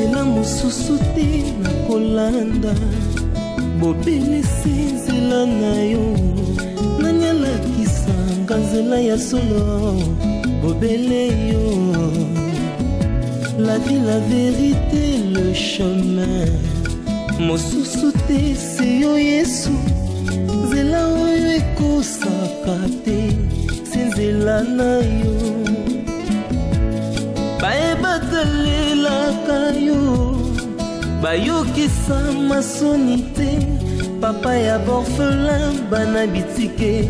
nzela mosusu te na kolanda bobelisi nzela na yo nanyalakisanga nzela ya solo bobele yo la vie la vérité le chemin mosusu te se yo Yesu nzela oyo ekosaka te se nzela na yo bayebatalelaka yo bayokisa masoni te papa ya borphelin bana bitike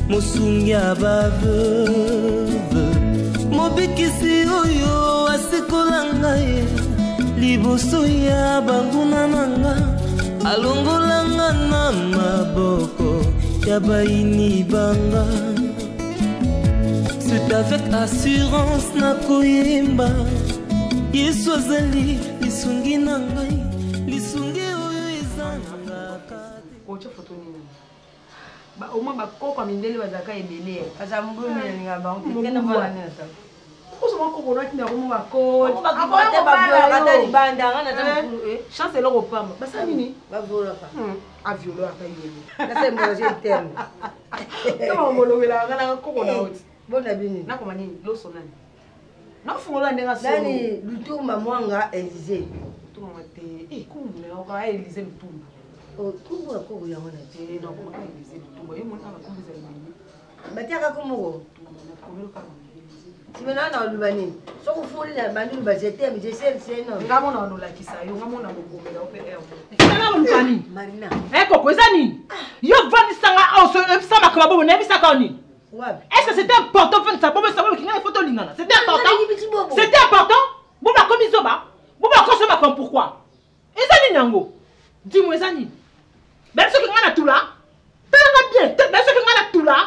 mosungi ya baveuve mobikisi oyo asikola ngai liboso ya banguna nanga alongolanga na maboko ya baini banga. C'est avec assurance na koyemba Yesu azali lisungi na ngai lisungi oyo ezanga ocho foto nini ba oma ba koko mindele bazaka ebele kaza mbumi ninga ba ngena bala neta kuso mako bona tinda ko ba ko akote ba biola kata libanda ngana tamu chance lo kopamba basa nini ba viola ka a viola ka yele na se mo je terme kama mbolo wela ngana koko na oti bona bini nakoma nini loso nani nafungola ndenga so nani lutumba mwanga Elise lutumba te kumbe oka Elise lutumba o kumbe ko ya mona te na ko Elise lutumba yo mona ba kumbe za nini batiaka komo na komelo ka Simena na olubani so kufuli na bandu bazete mi jesel seno ngamona wanola kisa yo ngamona ngomela ope kana olubani Marina eko kwezani yo vandi sanga oso ebisama kwa bobo na ebisaka oni. Est-ce que c'était important de faire ça? C'était important. C'était important. Vous m'avez commis ça. Vous m'avez commis ça pourquoi? Et ça n'est pas. Dis-moi ça n'est. Même ceux qui ont tout là. Bien. Même ceux qui ont tout là.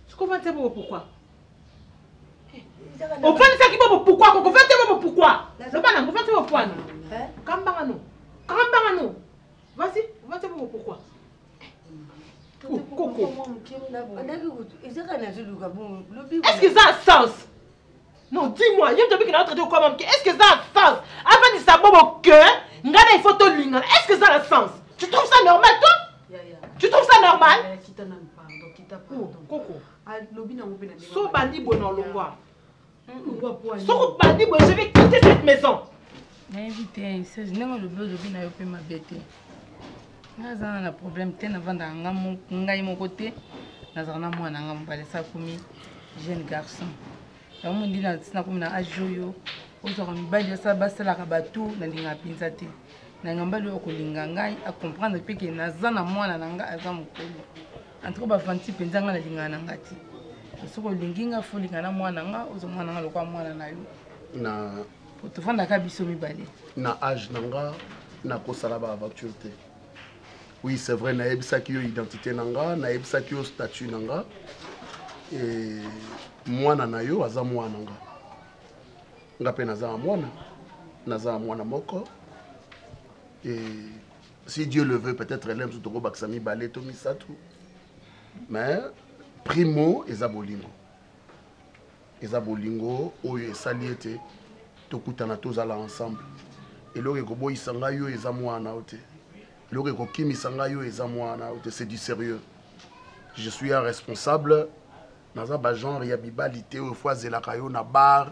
Je comprends pas pourquoi. On fait ça qui va pourquoi? On fait ça pourquoi? Le banan, on fait ça pourquoi? Kambangano. Kambangano. Vas-y, on fait ça pourquoi? Coco. Est-ce que ça a sens? Non, dis-moi, il y a un truc qui est en train de quoi? Est-ce que ça a sens? Avant de savoir que il faut te linga. Est-ce que ça a sens? Tu trouves ça normal, toi? Tu trouves ça normal? Coco. So bandi bono longwa. So bandi bono, je vais quitter cette maison. Invité, c'est je n'ai pas le bleu de bina yope ma bête. Naza na problème te na vanda ngai mon côté naza na mwana ngam balesa komi jeune garçon ya mundi na tsina komi na ajoyo ozo ka mibali sa basala ka batu na linga pinza te na ngambali okolinga ngai a comprendre pe que naza na mwana na ngai aza mokolo entre ba fanti penza nga na linga na ngati soko linginga folinga na mwana nga ozo mwana nga lokwa mwana na yo na to vanda ka biso mibali na âge nanga na kosala ba aventure te. Oui, c'est vrai, na ebisaki yo identité nanga, na ebisaki yo statut nanga. Et mwana na yo aza mwana nga. Nga pe naza mwana moko. Et si Dieu le veut, peut-être l'aime sous toko baksami balé to misatu. Mais primo eza bolingo. Eza bolingo oyo esali ete tokutana tozala ensemble. Et loko kobo isanga yo eza mwana ote. C'est du sérieux. Je suis un responsable. Dans un genre, il y a bibalité, il faut la rayon na bar,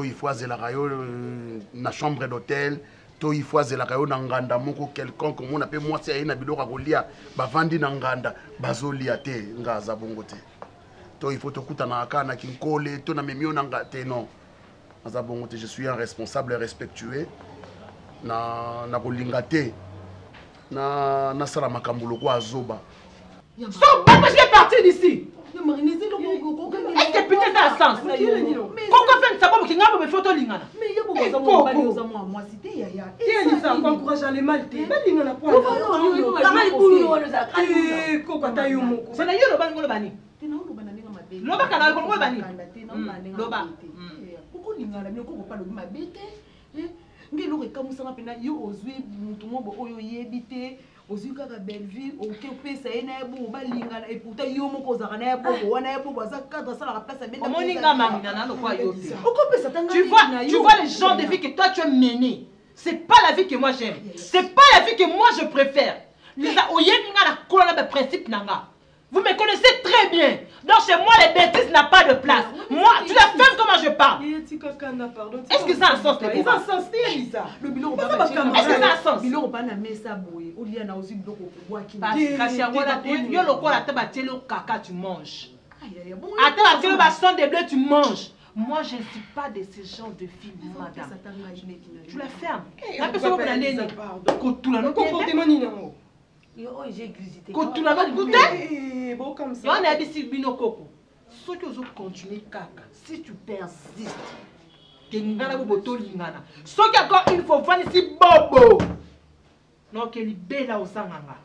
il faut la rayon na chambre d'hôtel, il faut la rayon na nganda moko quelconque. On appelle moi c'est na biloko kolia, ba vandi na nganda, bazolia te ngaza bongo te. Il faut to kuta na aka na kinkole, to na memio na ngate non. Ngaza bongo te, je suis un responsable respectueux. Na kolingate. Na sala makambulo kwa azoba. So pourquoi je suis parti d'ici? Est-ce que putain ça a sens? Pourquoi faire ça pour qu'il n'y ait pas de photo lingana? Mais il y a beaucoup de gens qui moi cité yaya. Et ça encourage les mal té. Mais lingana point. C'est la yolo bango bani. Loba kana ko bani. Loba. Pourquoi lingana mais ko pas le mabete? Ngelo rekamusanga pena yo ozwi mutu mobo oyo yebite ozuka ka Belleville OK pesa ena yebo balingana et pourtant yo moko zaka na yebo wana yebo baza cadre ça la place bien moninga mamina na quoi yo tu vois le genre de vie que toi tu as mené. C'est pas la vie que moi j'aime. C'est pas la vie que moi je préfère. Lisa oyeminga la colonne de principe nanga. Vous me connaissez très bien. Donc chez moi, les bêtises n'ont pas de place. Moi, tu la fais comment je parle. Est-ce que ça a un sens, les ça a un sens, Lisa. Le bilan, est-ce que ça a un sens? Bilan, on met ça boué. Au lieu aussi de parce que yo le quoi la tête caca tu manges. Attends, tu le son de bleu tu manges. Moi, je ne suis pas de ce genre de fille, madame. Tu la fermes. La personne qui a l'air de comportement ninamo. J'ai grisité. Quand tu l'as goûté, on a dit si bino coco. Ce que je continue caca, si tu persistes, que n'ingana boboto lingana. Ce qui encore il faut faire ici bobo. Non que libella au sanganga.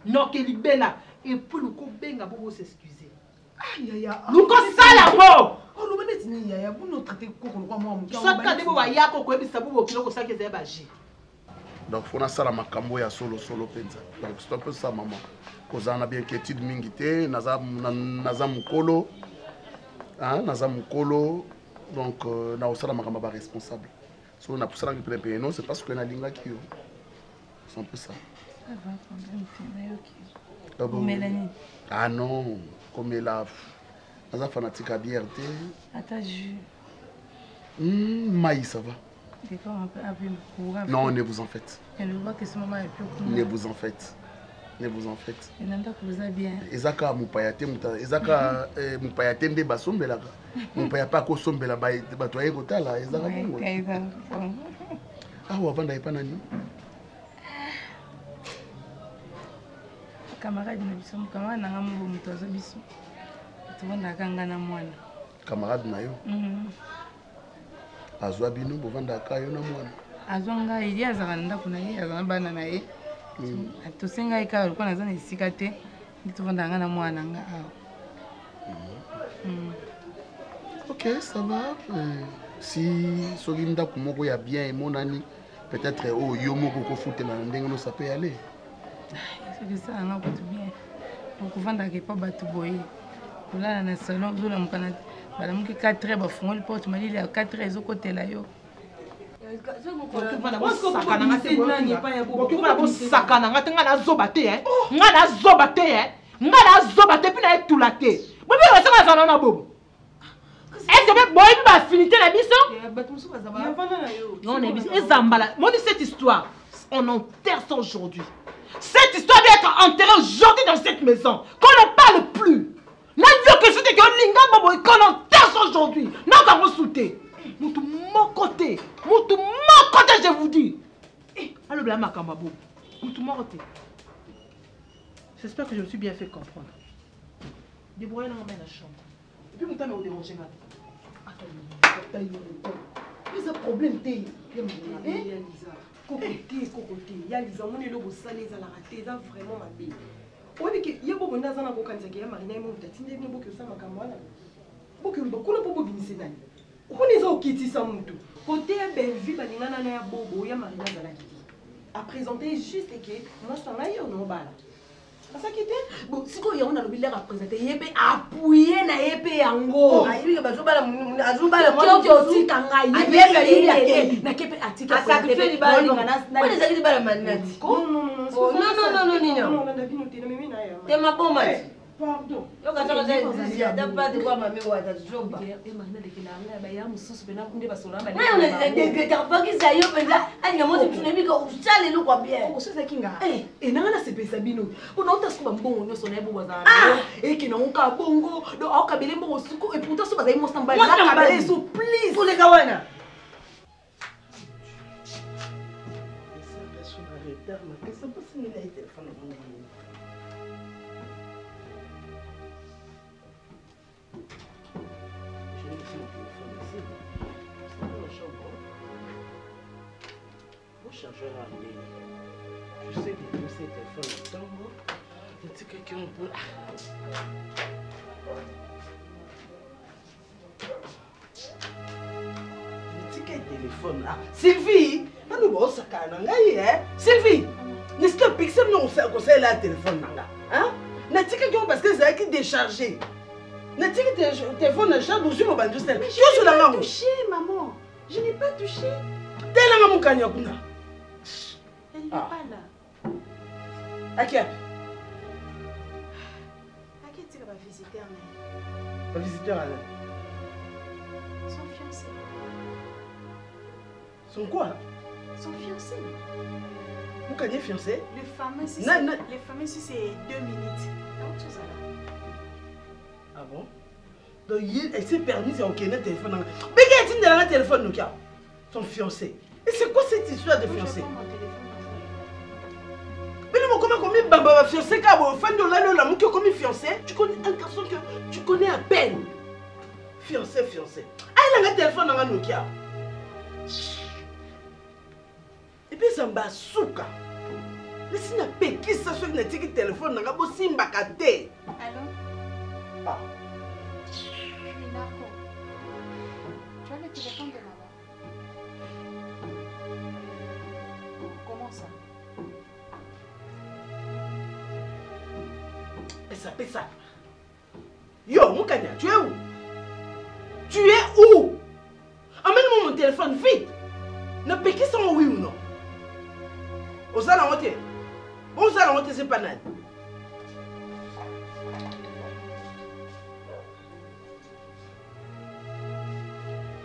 Non que libella et pour le coup benga bobo s'excuser. Aïe aïe aïe. Luko sala bo. Oh le bonnet ni yaya vous nous traitez coco quoi moi. Soit quand bobo ya coco et bisa bobo kilo ko sa ke zebaji. Donc, il faut que ça makambo ya solo penza. Donc, c'est un peu ça, maman. Parce qu'on a bien inquiétude mingité, naza mukolo, hein, naza mukolo. Donc, na osala makambo ba responsable. So on a pour ça que plein non, c'est parce qu'on a linga qui yo. C'est un peu ça. Ça va, problème, Mélanie. Ah non, comme elle a naza fanatique à BRT. Attends, Maïs, ça va. Non, ne vous en faites. Ne vous en faites. Ne vous en faites. Ezaka mupayate ezaka mupayate nde basombelaka. Mupayapa ko sombela bato aye kotala ezaka bongo. Ah wa vanda epana ni. Camarade na biso camarade na ngamu muto zo biso. Tuvanda kanga na mwana. Camarade na yo. Azwa bino bovanda kayo na mwana. Azwanga ili azaka ndako na ye azana bana na ye. Tosenga ika ko nazana isika te. Ndituvanda nga na mwana nga. OK, ça va. Si soki ndako moko ya bien emonani peut-être oh yo moko ko futela ndenge no ça peut aller. C'est ça nga ko bien. Donc vanda ke pa batu boye. Kulala na salon zola mukana. Bala muki 4 heures bafungoli porte malili ya 4 heures ezokotela yo. Sakana nga te nga na zoba te hein. Nga na zoba te hein. Nga na zoba te puis na etula te. Bobi osanga zana na bobo. Est-ce que boy ba affinité na biso? Non na biso ezambala. Moi cette histoire, on enterre ça aujourd'hui. Cette histoire doit être enterrée aujourd'hui dans cette maison. Qu'on ne parle plus. Na yo que c'était que linga bobo qu'on enterre ça aujourd'hui. Na ka resouté. Mutu mon côté, je vous dis. Allô bla makamba bobo. Mutu mon côté. J'espère que je me suis bien fait comprendre. Débrouillez dans la chambre. Et puis mutu me déranger là. Attends, il y a un problème té. Cocoté, ya Lisa, mon élo salé za la raté, ça vraiment ma belle. Oui, mais il y a beaucoup de gens qui ont dit que Marina est montée. Tu n'es pas beaucoup de gens qui ont dit beaucoup de gens qui ont dit que on est au Kitty Samutu. Côté Belleville, Banana na Bobo, ya Marina Zalaki. À présenter juste que moi je t'en ai eu non bala. Ça qui était bon, si quoi y a on a le bilan à présenter, y est appuyé na épée ango. Ah, il y a pas bala, azubala moi qui aussi kanga y est na kepe atika. À sacrifier du bala ngana. Moi les akiti bala manati. Non. T'es ma bombe. Pardon. Yo ka saka zia d'abord de quoi mami wa ta joba. Et maintenant de kila ngala ba ya mususu bena kunde basora ba. Mais on est de tabaki za yo penza. Ani ngamoto tunemi ka usale lo kwa bien. Ko sasa kinga. Eh nanga na sepesa bino. Ona utasko ba mbongo nyoso na ebo bazana. Eh kina unka bongo do au kabele mbongo suko et pourtant so ba za imo stamba. Na kabele so please. Pour les kawana. Ça passe ni la téléphone. Chargeur à ligne. Je sais que c'est le téléphone longtemps, moi. Je dis quelqu'un peut. Je dis quel téléphone là? Sylvie! Nous allons se calmer, hein? Sylvie! N'est-ce pas pixel non ça conseille la téléphone nanga. Hein? Natika qui parce que c'est qui décharger. Natika téléphone na charge dessus mon banjo sel. Mais je n'ai pas touché maman. Je n'ai pas touché. Tellement mon kanya kuna. Elle n'est pas là. Akia. Akia tu vas visiter un Visiteur à son fiancé. Son quoi? Son fiancé. Mon kanya fiancé? Le fameux si Non, non. le fameux si c'est 2 minutes. Autre chose là. Ah bon? Donc elle s'est permis c'est ok net téléphone. Mais qu'est-ce que tu as téléphone nous kia? Son fiancé. Et c'est quoi cette histoire de fiancé? Mais non, comment baba fiancé quand vous fan de la mouki comme fiancé? Tu connais un garçon que tu connais à peine. Fiancé. Ah, il a un téléphone dans Nokia. Et puis ça m'a souka. Mais si n'a pas qui ça soit un téléphone dans la simba kate. Allô? Ah. Oui, d'accord. Tu as le téléphone de maman. Comment ça? Et ça fait ça. Yo, mon kanya, tu es où? Tu es où? Amène-moi mon téléphone vite. Ne péquez sans oui ou non. Au salon, bon salon, c'est pas nade.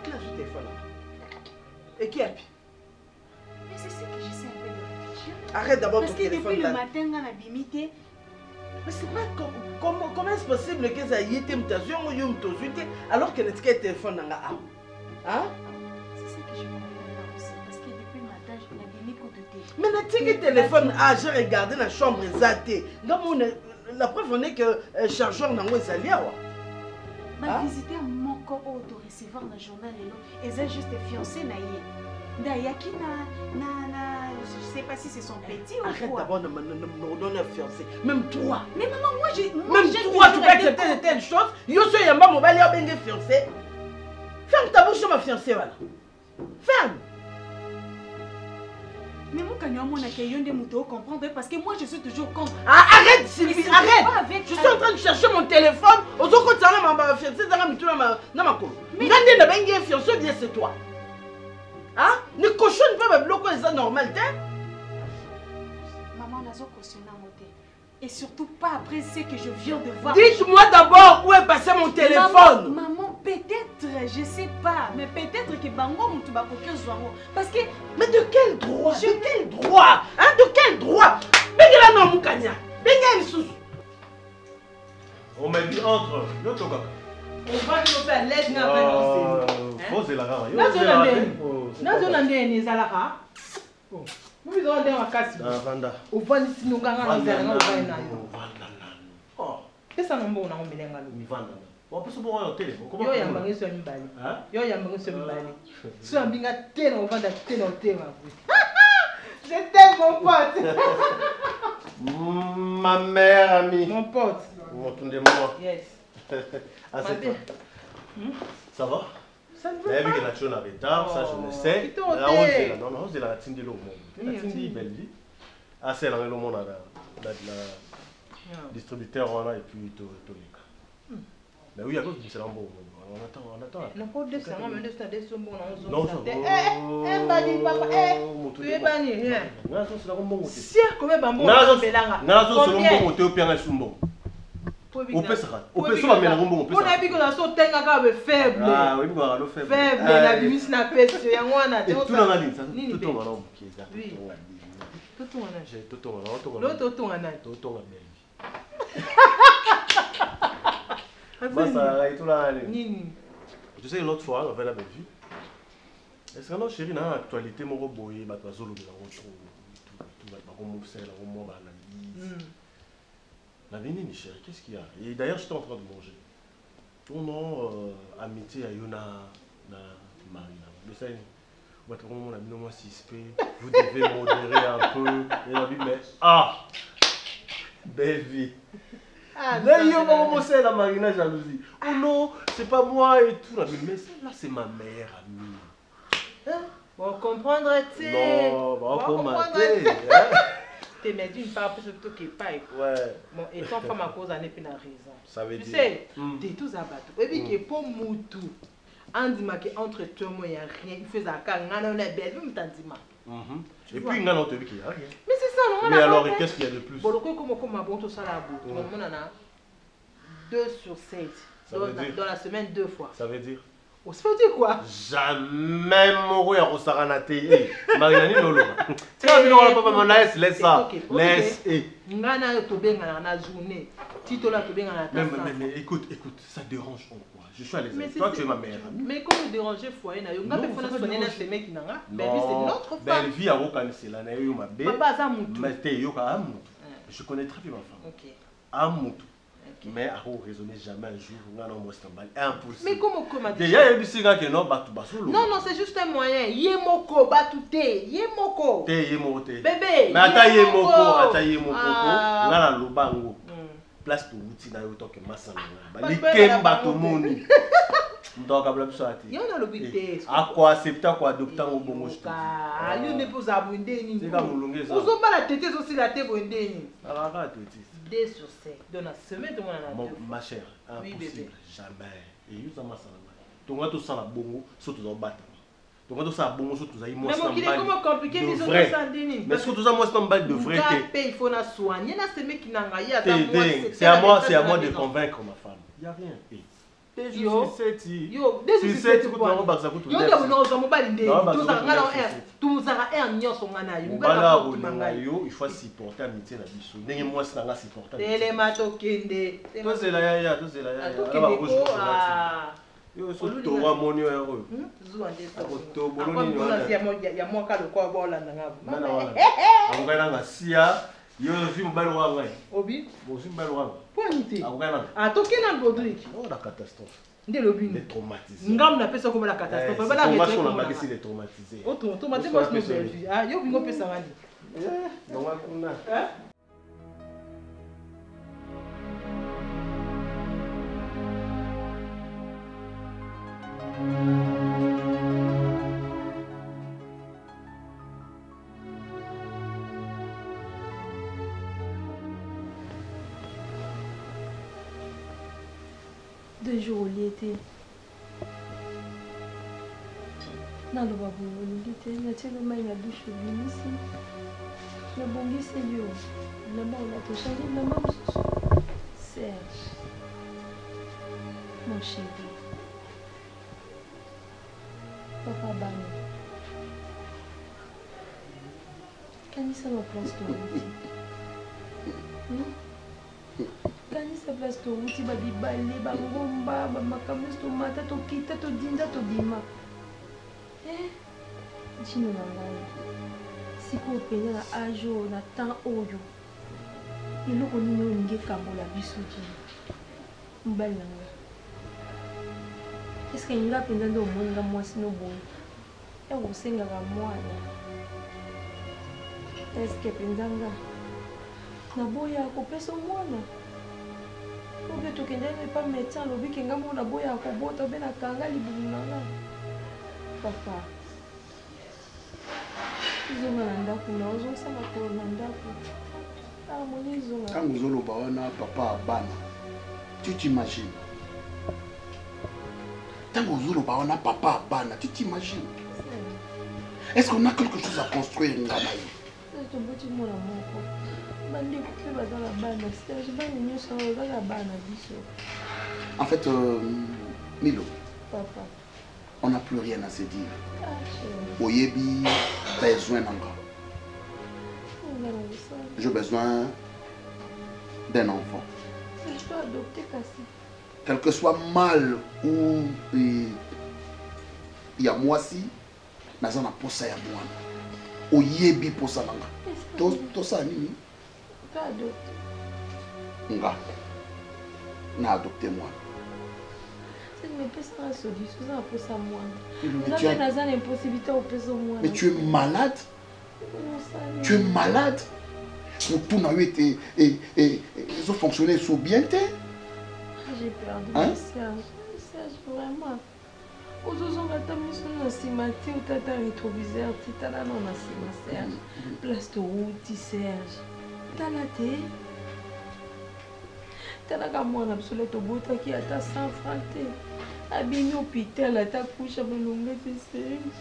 Qui a ce téléphone là? Et qui a pu? Mais c'est ce que j'essaie un peu de réfléchir. Arrête d'abord ton parce que depuis téléphone le là. matin, on a bimité. Mais c'est pas comment est-ce possible que ça y ait une mutation ou une mutation alors que notre téléphone n'a pas. Hein? C'est ça que je comprends pas aussi. Parce que depuis le matin, on a bimé pour douter. Mais notre téléphone a j'ai regardé la chambre zaté. La preuve on est que le chargeur n'a pas été lié. Ma visité mon corps de recevoir dans le journal et c'est juste fiancé naïe. D'ailleurs qui je sais pas si c'est son petit ou quoi. Arrête d'abord de me donner un fiancé. Même toi. Mais maman, moi j'ai. Même toi, tu peux accepter de telles choses. Yo suis yamba mobile ya bengue fiancé. Ferme ta bouche, ma fiancée voilà. Ferme. Mais mon cagnon, mon accueil, on moto comprendre parce que moi je suis toujours contre. Ah, arrête Sylvie, arrête. Je suis en train de chercher mon téléphone. Aux autres côtés, ma fiancée, ça va me tuer ma cour. Ngande na bengue fiancé, bien c'est toi. Hein? Ne cochonne pas ma bloco, c'est normal, t'es? Maman, on a cautionné à monter. Et surtout pas après ce que je viens de voir. Dites-moi d'abord où est passé mon téléphone. Maman, peut-être, je sais pas, mais peut-être que Bango Moutouba Zouango. Parce que. Mais de quel droit? De quel droit? Hein? De quel droit? Benga non Moukanya. Benga Issous. On m'a dit entre. Yo toka. On va nous faire l'aide n'a pas Posez la rame. Nazo ndeni ezalaka. Nous avons des vacances. Au fond, si nous gagnons, nous allons gagner. Oh, qu'est-ce que nous avons fait? On peut se voir au télé. Yo ya mbangi so mbali. Yo ya mbangi so mbali. So mbinga tena on va da tena au tema. Je t'aime mon pote. Ma mère amie. Mon pote. Retournez-moi. Yes. Assieds-toi. Ça va? Ça ne va pas. Mais tu as retard, ça je le sais. Non, non, c'est la tinde de l'eau. La tinde belle vie. Ah, c'est là le monde la distributeur on a et puis tout les cas. Mais oui, à cause c'est là bon. On attend. Non, pas de ça, mais de ça des sombres on non, bani papa, tu es bani. Non, c'est là bon. Si comme bambo belanga. Non, c'est là bon, tu es bien sumbo. On peut ça. On peut ça mais on peut ça. On a vu que la sauté nga ka faible. Ah oui, on le faible. Faible la bimis na peste yango wana te. Tout dans la ligne ça. Tout on a non qui est là. Oui. Tout on a. J'ai tout on a. L'autre tout on a. Tout on a bien. Ça, tout là. Tu sais l'autre fois on avait la belle vie. Est-ce que non chérie dans l'actualité mon boy ba toi zolo la tout va pas comme c'est là au moins analyse. La vénine chérie, qu'est-ce qu'il y a? Et d'ailleurs j'étais en train de manger. Ton nom amitié à Yona na Marina. Mais ça votre mon ami non moi 6P, vous devez modérer un peu et la vie mais belle vie. D'ailleurs, comment c'est la Marina jalousie? Oh non, c'est pas moi et tout. Mais celle-là, c'est ma meilleure amie. Bon, comprendre, tu non, bon, comprendre. Tu m'as dit une part plus que tu pas. Ouais. Bon, et ton femme à cause en épine raison. Ça veut tu dire. sais, t'es tous abattus. Et puis, que pour Moutou, on dit que entre toi et moi, il n'y a rien. Il fait ça quand on a belle, même t'en dis. Et puis, il y a un autre qui a rien. Mais c'est ça, non? Mais alors, qu'est-ce qu'il y a de plus? Bon, comment bon, tout ça là-bas. On a 2 sur 7. Dans la semaine 2 fois. Ça veut dire? On se fait dire quoi? Jamais mourir à Rosaranate. Marinani Lolo. Tu vas venir au papa, laisse ça. Laisse. Ngana to benga na journée. Tito là to benga na mais écoute, ça dérange en quoi? Je suis à l'aise. Toi, tu es ma mère. Mais comment déranger foyer na yo? Ngapé fona sonner na ce mec nanga. Ben c'est notre femme. Belle vie à Rokanisela na yo ma belle. Papa za mutu. Mais t'es yo ka amutu. Je connais très bien ma femme. OK. Amutu. Mais à raisonner jamais un jour, on a un impossible. Mais comment déjà, il y a des gens qui n'ont pas tout bas. Non, c'est juste un moyen. Yemoko, batute, Yemoko. Yemoko. Bébé. Mais attends, Yemoko. On a la lobango. Place pour outil dans le temps que ma sang. Les kemba tout le monde. Donc, il y en a l'obité. À quoi accepter, à quoi adopter au bon mot. Ah, il ne peut pas abonder. C'est comme le longueur. Vous n'avez pas la tête aussi la tête. 2 sur 7. Dans la semaine, on a 2. Ma chère, impossible. Jamais. Et il y a un massacre. Donc, on a tout ça la bongo, surtout dans le bâtiment. Donc, on a tout ça la bongo, surtout dans le bâtiment. Mais il est comment compliqué, mais ils ont tout ça déni. Mais surtout, moi, c'est un bail de vrai. Il faut la soigner. Il y a qui n'ont rien. C'est à moi de convaincre ma femme. Il n'y a rien. Yo, il faut supporter amitié na biso. Ndenge moi c'est nga supporter. Yo so to wa moni heureux. To boloni ya moi ka le kwa bola nga. Angana ngasia yo film balo wa ngai. Obi, bo film balo wa. Pointé. Angana. Ah tokena Rodrigue. Oh la catastrophe. Les traumatisés. Ngam na pesa comme la catastrophe. Pas la retraite. On a les traumatisés. Oh, traumatisé moi je me suis. Ah, yo bingo pesa ngani. Donc on a. Deux jours au lit était. Dans le babou, au lit était. Il y a le mail à bouche ici. Le bon guy c'est yo. Le bon on a tout changé. Le bon Serge. Mon chéri. Papa Bani. Quand il s'en va place toi aussi. Kanisa place to uti babibale bangomba bamakambo to mata to kita to dinda to dima jino na ngai siko pena na ajo na temps oyo iloko nini olingi ekambola biso jino mobali na ngai eske nga mpenza nde omoninga mwasi no boye ekosengaka mwana eske mpenza nga naboya kopesa mwana obe tokendele pa médecin alobi ke nga mona boya akobota obe nakanga libumu na nga papa izonga na ndako na ozongisa makolo na ndako amoni izonga ntango ozoloba wana papa abana tu t'imagines ntango ozoloba wana papa abana tu t'imagines est-ce qu'on a quelque chose à construire nga na ye toboti mona moko bandeko mpe baza na bana serge bana nyonso baza na bana biso. En fait, Milo, papa, on n'a plus rien à se dire. Oyebi, besoin d'anga. J'ai besoin d'un enfant. Je dois adopter Kassi. Quel que soit mal ou il y a moi si, naza na posa ya mwana. Oyebi posa nanga. To sa nini? Tu dois adopter. Nga. Na adopter moi. Mais tu es malade. Tu es malade. Pour tout n'a eu été et ils ont fonctionné sous bien. J'ai perdu Serge, vraiment. ozozonga ata miso na nsima te otata rétroviseur te tala no na nsima Serge place torouti Serge tala te talaka mwana biso le tobotaki ata 100 francs te abimi hôpital ata couche ya molongo te Serge.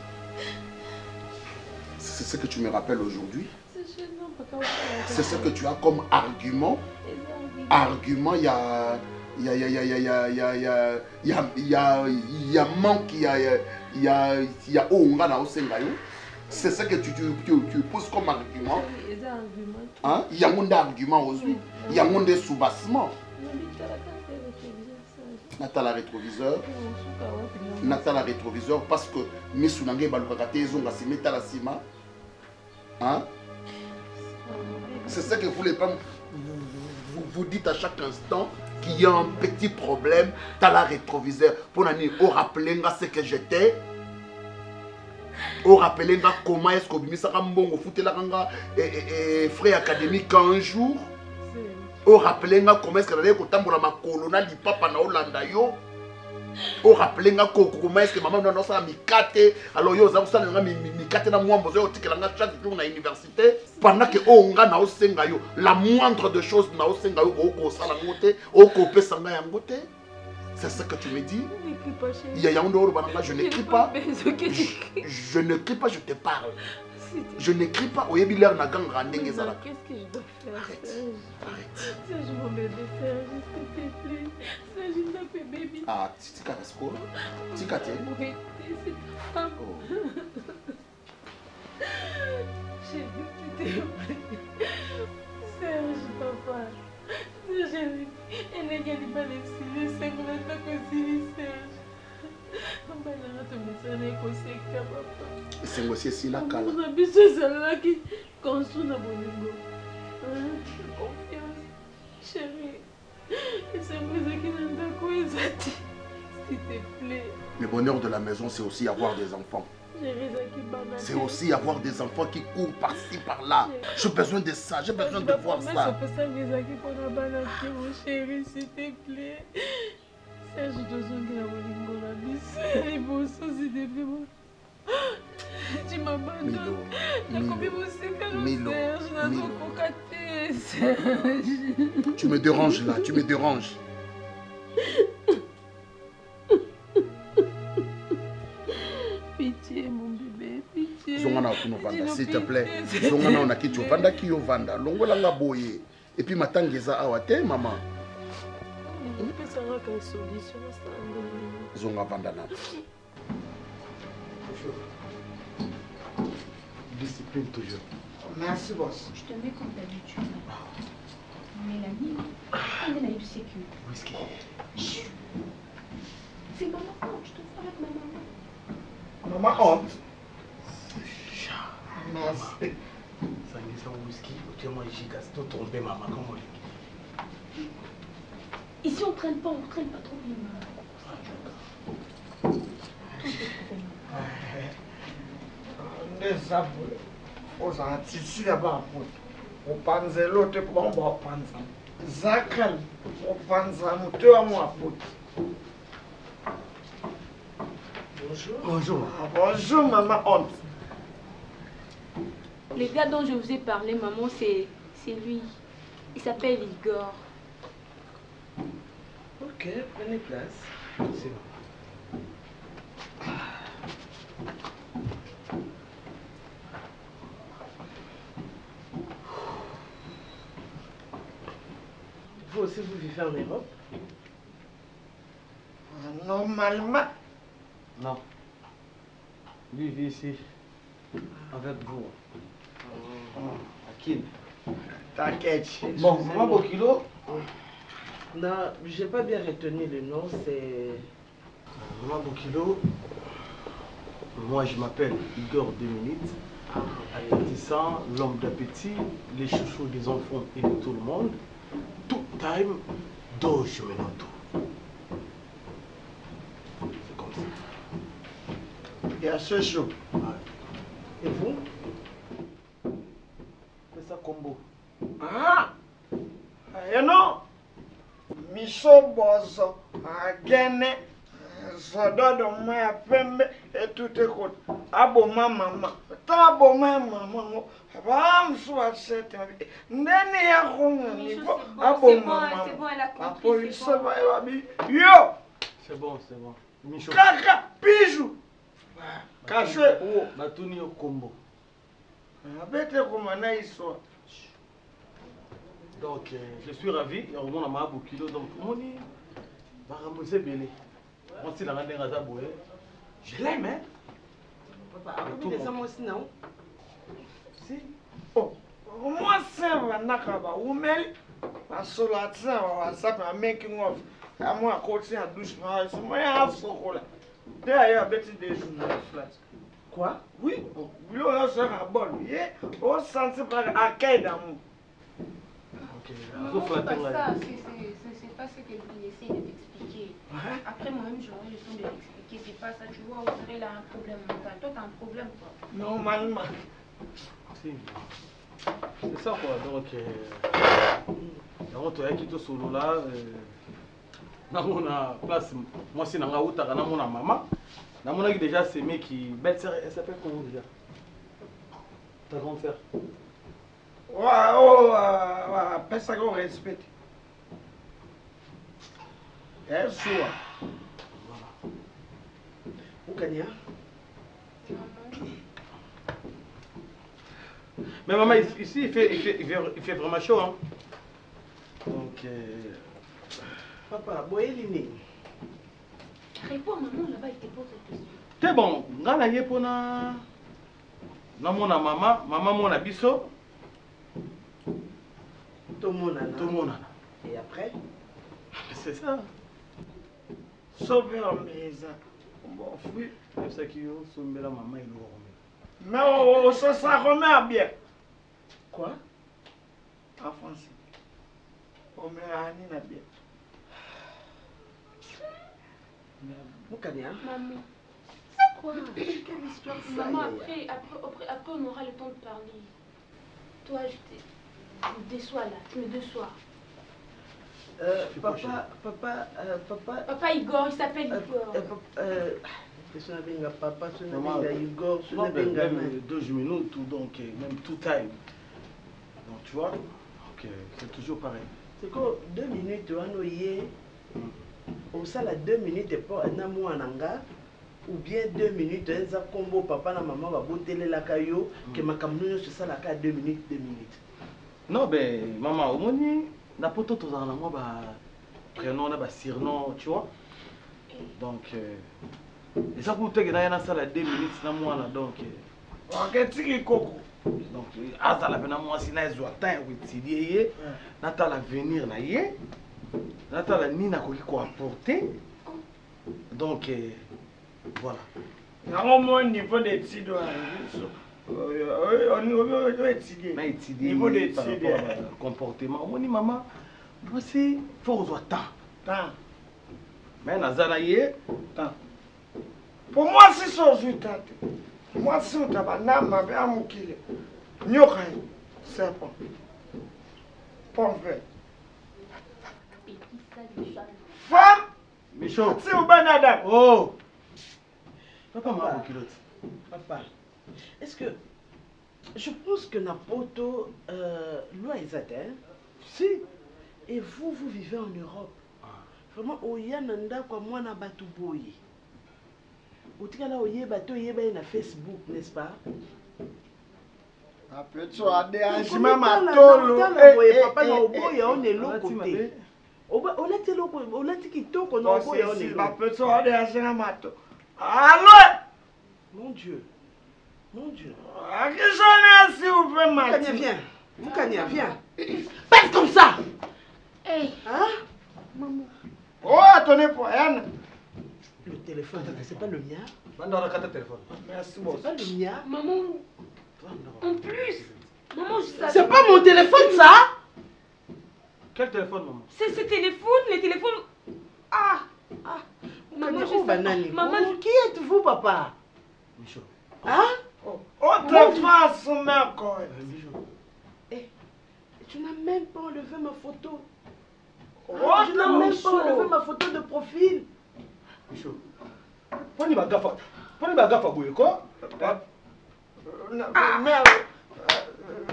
C'est ce que tu me rappelles aujourd'hui? C'est ce que tu as comme argument? Argument, il y a manque, il y a onga na osengayo. C'est ce que tu poses comme argument. Hein? Il y a un argument aussi. Il y a un sous-bassement. Natala rétroviseur. Natala rétroviseur parce que Missunangé Balukakate Zonga Simeta la Sima. Hein? C'est ça que vous les femmes vous dites à chaque instant qu'il y a un petit problème dans la rétroviseur. Pour nous rappeler ce que j'étais. Au rappeler comment est-ce que Bimisa Rambongo foutait la ranga frère académique un jour. Au rappeler comment est-ce que j'allais tambola ma colonna du papa na Hollanda yo. Au rappeler comment est-ce que maman n'a pas mikate alors yo za usana mikate na mwambo zo tikela nga chaque jour na université pendant que onga na osenga yo la moindre de choses na osenga yo ko sala ngote o ko pesa nga yango te. C'est ce que tu me dis? Il y a un dehors, je n'écris pas. Je n'écris pas, je te parle. Je n'écris pas. Qu'est-ce que je dois faire? Arrête. Je m'en bébé, Serge, s'il te plaît. Serge, je m'en fais bébé. Ah, tu t'as resté quoi? Tu t'as été? J'ai vu que tu t'es oublié. Serge, papa. Elle n'a pas laissé le sang de ta cousine, Serge. On va te mettre un éco-secteur, papa. C'est aussi si la cala. On a besoin de ça qui construit la bonne confiance, chérie. Et c'est moi qui n'a pas quoi, s'il te plaît. Le bonheur de la maison, c'est aussi avoir des enfants. C'est aussi avoir des enfants qui courent par-ci, par-là. J'ai besoin de ça, j'ai besoin de voir ça. Chérie, s'il te plaît. Serge, je dois tu m'abandonnes. Tu me déranges là, tu me déranges. Pitié, mon bébé, pitié. Zongana vanda, s'il te plaît. Zongana on a qui tu vanda qui yo vanda. Longola nga boye. Et puis matangeza awate maman. Zonga vanda na. Discipline toujours. Merci boss. Je te mets comme d'habitude. Mélanie, on est là du sécu. Whisky. C'est maman, je te fais avec ma maman. Maman honte. Merci. Ça me fait un whisky, tu as mangé gigas, tu as trompé maman, comment on dit? Ici on traîne pas trop bien. Ndezabule. Oza tisi là-bas pour panzer l'autre pour on va panzer. Zakal pour panzer muto wa moi Bonjour. Bonjour. Bonjour maman honte. Le gars dont je vous ai parlé, maman, c'est lui. Il s'appelle Igor. Ok, prenez place. C'est bon. Vous aussi, vous vivez en Europe? Normalement. Non. Lui vit ici avec vous. Akin. T'inquiète. Bon, maman Bokilo. Non, j'ai pas bien retenu le nom, c'est... Maman Bokilo. Moi, je m'appelle Igor Dominique. Appétissant, l'homme d'appétit, les chouchous des enfants et de tout le monde. Tout time, doge Menoto. C'est comme ça. Il y a ce chaud. Ouais. Et vous? C'est ça combo. Ah! Et non! Miso bozo, agene, soda de moi pembe et tout écoute. Aboma maman. Taboma maman. Bam soit cette. Nene ya konga niveau. Aboma maman. C'est bon, elle a compris. La police va yo. C'est bon, c'est bon. Micho. Kaka bijou. Caché. Oh, batuni au combo. Abete komana histoire. Donc, je suis ravi. On a ma kilo. Donc, on dit, va rembourser Bélé. On s'est rendu à Zaboué. Je l'aime, hein. Papa, vous avez moi aussi, non? Si. Oh, moi, c'est un nakaba. Ou mais, la solatia, ça peut making of. À moi, à côté à douche, c'est moi, à chocolat. D'ailleurs, petit déjeuner flat. Quoi? Oui, oui, on a ça à bon. On sent pas à quel d'amour. Ok, Non, c'est pas ça, c'est pas ce qu'elle essaie de t'expliquer. Après moi-même, j'aurais le temps de t'expliquer, c'est pas ça, tu vois, on dirait là un problème mental. Toi, t'as un problème, quoi. Normalement. Si. C'est ça, quoi. Donc, on a quitté solo là. Dans la place, moi, c'est dans la route, dans mon maman. Dans mon déjà, c'est mec qui. Belle sœur, elle s'appelle comment déjà? Ta grande sœur. Pensa qu'on respecte. Elle soit. Où Kanya? Mais maman, ici, il fait vraiment chaud. Hein? Donc. Papa, Boélini. Réponds, maman, là-bas, il te pose cette question. C'est bon, ngana ye pona. Na mona maman mona biso. Tout le monde. Et après? C'est ça. Sauver en maison. Bon, oui. C'est ça qui est sauvé la maman et l'eau. Mais ça remet bien. Quoi? En français. On met la Annie bien. Moukania? Maman. Quoi? Quelle histoire ça? Maman, après, on aura le temps de parler. Toi, tu me déçois là, tu me déçois. Papa Igor, il s'appelle Igor. Papa, Igor, même 2 minutes, donc même tout time. Donc tu vois, donc, c'est toujours pareil. C'est quoi 2 minutes, on y au sala 2 minutes pour un amour en anga, ou bien 2 minutes, un combo papa et maman va botter la caillou, que ma camion se sala 2 minutes, 2 minutes. Non, ben, maman, au moins, n'a pas tout dans la moi, prénom, surnom, tu vois. Donc, et ça pour te dire, il y a ça 2 minutes, c'est moi là, donc. Donc, à ça la peine, moi, si là, je attends, oui, si lié, n'attends l'avenir, là, n'attends la nina quoi apporter. Donc, voilà. Au moins, niveau d'études, on étudier niveau d'études, comportement. Moi, maman, voici, il faut que temps. Mais Nazala temps. Pour moi, c'est ça, je t'attends. Moi, si on t'a pas n'ama, mais à mon kilo. Nyoka, c'est bon. Bon fait. Femme! Michaud! C'est au banada. Oh! Papa m'a mon kilote. Papa, est-ce que. Je pense que Napoto, loi est si. Et vous vivez en Europe. Vraiment, Oyananda, quoi, moi, na Batouboye. Au tika là, Oye Bato, Oye na Facebook, n'est-ce pas? Après, tu as des engagements, papa, na Oboya, on est l'autre côté. On a dit qu'il t'en qu'on a Oboya, on est l'autre. Allô? Mon Dieu. Mon Dieu. À qui j'en ai, s'il vous plaît, Moukania, viens. Moukania, viens. Passe comme ça. Hey. Hein? Maman. Oh, attendez pour Anne. Le téléphone, c'est pas le mien. Merci beaucoup. C'est pas le mien. Maman. En plus. Maman, je savais. C'est pas mon téléphone, ça? Quel téléphone, maman? C'est ce téléphone, les téléphones. Ah. Maman, maman, qui êtes-vous, papa? Michaud. Hein? Oh, t'es face, mec. Tu n'as même pas enlevé ma photo. Oh, tu n'as même pas enlevé ma photo de profil. Michaud. Poni bagafa boye ko? Mais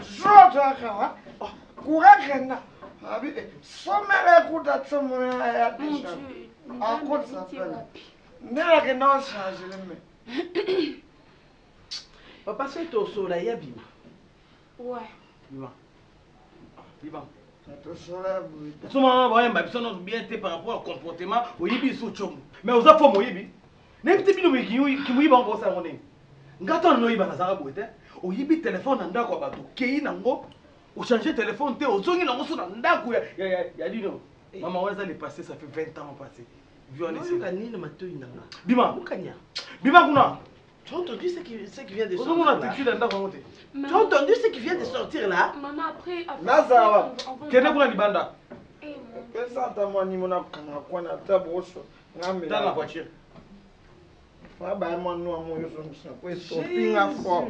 Joja Courage sommet écoute à ce moment à cause ça mais que non changer les Papa c'est au soleil ya bima. Ouais. Bima. Souvent, bien par rapport au comportement, au yibi sous chom. Mais aux affaires, au yibi. N'importe qui mouille en bossa on est. Ngato no yiba na zara boete. Au yibi téléphone anda ko bato. Kei nango. Au changer téléphone te au zongi nango so nda ko ya dit non. Maman on les passé ça fait 20 ans passé. Violé c'est la nina matoi nanga. Bima. Mukanya. Bima kuna. Tu as entendu ce qui vient de sortir là? Tu as entendu ce qui vient de sortir là? Maman, après... Nazawa. Quel est le Libanda? Qu'est-ce que tu as dit? Mon apprendre quoi na tabroso. Dans la voiture. Ah bah moi nous à mon yo quoi shopping à fort.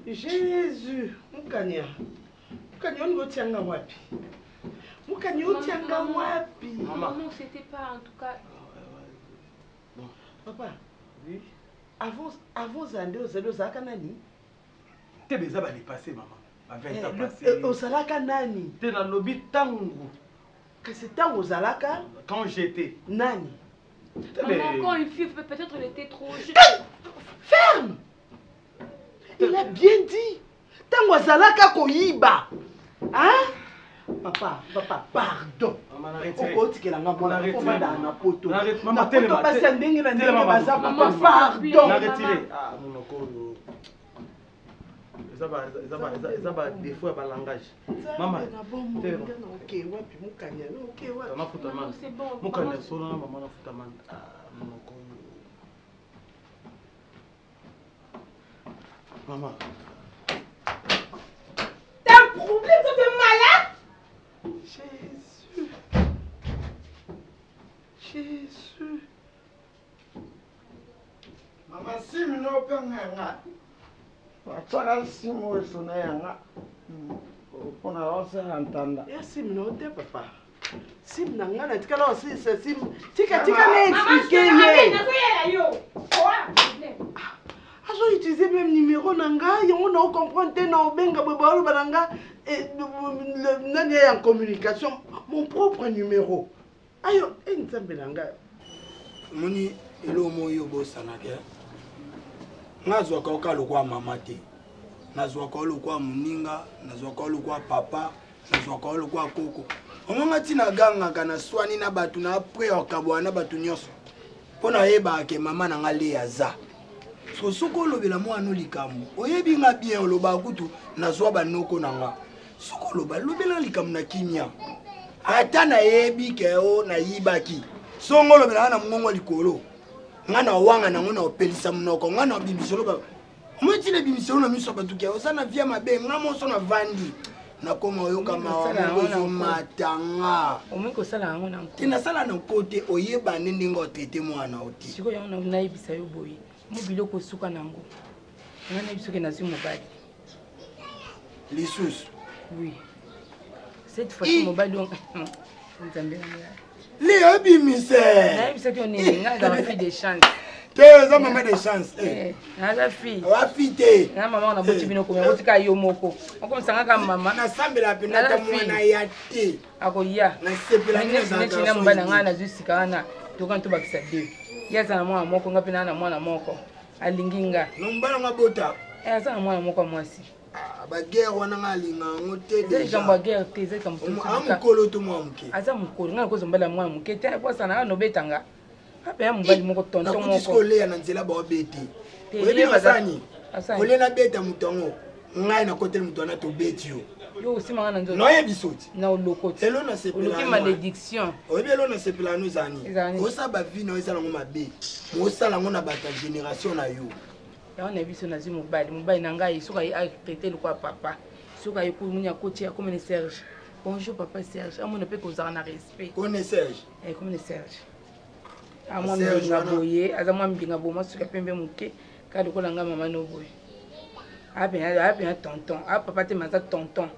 Jésus, Mukanya. Mukanya on gotianga wapi? Mukanya otianga wapi? Maman, c'était pas en tout cas... Bon, papa. Oui. Avant Zande aux Zalaka nani? T'es déjà passé maman. À 20 ans passé. Au Zalaka nani? T'es dans le lobby tango. Que c'était au Zalaka? Quand j'étais. Nani? Maman, quand une fille, peut-être elle était trop jeune. Ferme! Il a bien dit. Tango Zalaka koyiba. Hein? Papa, pardon. Maman, arrête. Pardon. Ah, mon ça va des fois par langage. Maman. C'est bon. Maman. T'as un problème, toi t'es malade? Jésus. Maman si mino penganga. Wataka simu sona yanga. Pona rosa antanda. Ya sim no te papa. Sim nanga na tikala aussi c'est sim. Tika na expliquer ye. Azo utiliser même numéro nanga, yango na comprendre te na obenga bobalo bananga et nani en communication mon propre numéro. Ayo, nzambe nanga. Moni elo moyo bosana ke. Nazwa kwa lokwa mama te. Nazwa kwa lokwa muninga, nazwa kwa lokwa papa, nazwa kwa lokwa koko. Omanga tina ganga kana swani na batu na après okabwana batu nyoso. Pona yeba ke mama na ngale yaza. So soko lobela mwana likambo. Oyebi nga bien oloba kutu nazwa banoko nanga. Soko loba lobela likambo na kimia. Ata na yebi ke o na yibaki. Songo lobela na mungongo likolo. Ngana wanga na ngona opelisa munoko ngana bimisolo ba. Mwetile bimisolo na miso batu ke osana via mabe ngamo so na vandi. Na koma oyoka mawa matanga. Omiko sala ngona nko. Tina sala na kote oyeba nende ngo traiter mwana oti. Siko yana na ibisa yo boyi. Mobilo ko suka nango. Ngana ibisuke na simu bali. Lisus. Oui. Cette fois-ci mobile on nzambe na. Les abimise. Na ibisa ki oni nga za fille de chance. Za maman de chance. Na za fille. Wa fille. Na maman na boti bino ko me otika yo moko. Oko msanga ka mama. Na sambela pinata mwana ya te. Ako ya. Na sepela na china mbana nga na jusika na. Toka nto bakisa deux. Yaza na mwana moko ngapi na mwana moko. Alinginga. No mbana ngabota. Yaza na mwana moko mwasi. Ba guerre wana ngalinga ngote deja. Zai kamba guerre te zai kamba. Amukolo to mwamuke. Aza mukolo nga ko zombala mwana muke te kwa sana no betanga. Apa ya mbali moko tonto moko. Na kutiskole na nzela ba obeti. Webi basani. Ole na beta mutongo. Ngai na kote mutona to beti yo. Yo simanga na nzoto. No yebisoti. Na olokoti. Elo na sepela. Oloki malédiction. Oyebi elo na sepela no zani. Osa ba vie no esala ngo mabe. Osala ngo na bata génération na yo. Ya na biso na zi mobali na ngai soka yi accepter le quoi papa. Soka yi kumunya koti ya comme Serge. Bonjour papa Serge. Amona pe ko za na respect. Kone Serge. Comme Serge. Amwa mbinga boye, azamwa mbinga bo masuka pembe muke, kali ko langa mama no boye. Ape tonton, papa te maza tonton.